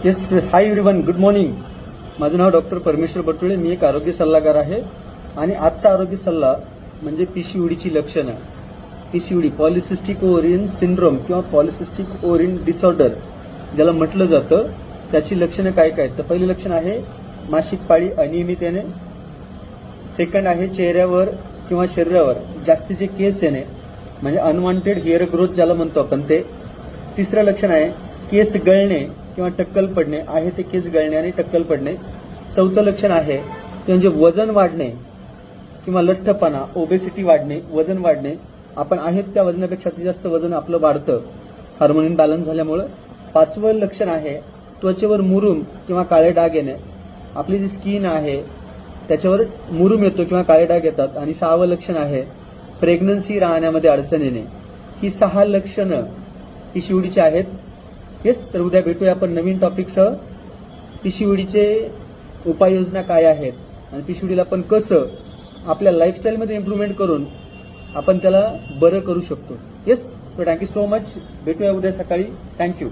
Yes, hi everyone, good morning. माझं नाव doctor परमेश्वर बटुळे. मी एक आरोग्य सल्लागार आहे आणि आजचा आरोग्य सल्ला म्हणजे पीसीओडीची लक्षणं. पीसीओडी, पॉलिसिस्टिक ओव्हरियन सिंड्रोम किंवा पॉलिसिस्टिक ओव्हरियन डिसऑर्डर ज्याला म्हटलं जातं, त्याची लक्षणं काय काय? तर पहिलं लक्षण आहे मासिक पाळी अनियमित येणे. सेकंड आहे चेहऱ्यावर किंवा शरीरावर जास्तीचे केस येणे, म्हणजे अनवॉन्टेड हेअर ग्रोथ ज्याला म्हणतो आपण ते. तिसरं लक्षण आहे केस गळणे किंवा टक्कल पडणे, आहे ते केस गळणे आणि टक्कल पडणे. चौथं लक्षण आहे ते म्हणजे वजन वाढणे किंवा लठ्ठपणा, ओबेसिटी वाढणे, वजन वाढणे. आपण आहेत त्या वजनापेक्षा जास्त वजन आपलं वाढतं हार्मोन इम्बॅलन्स झाल्यामुळं. पाचवं लक्षण आहे त्वचेवर मुरूम किंवा काळे डाग येणे, आपली जी स्किन आहे त्याच्यावर मुरूम येतो किंवा काळे डाग येतात. आणि सहावं लक्षण आहे प्रेग्नन्सी राहण्यामध्ये अडचण येणे. ही 6 लक्षणं पीसीओडीची आहेत. येस, तर उद्या भेटूया आपण नवीन टॉपिकसह. पीसीओडीचे उपाययोजना काय आहेत आणि पीसीओडीला आपण कसं आपल्या लाईफस्टाईलमध्ये इम्प्रूव्हमेंट करून आपण त्याला बरं करू शकतो. येस, तर थँक्यू सो मच. भेटूया उद्या सकाळी. थँक्यू.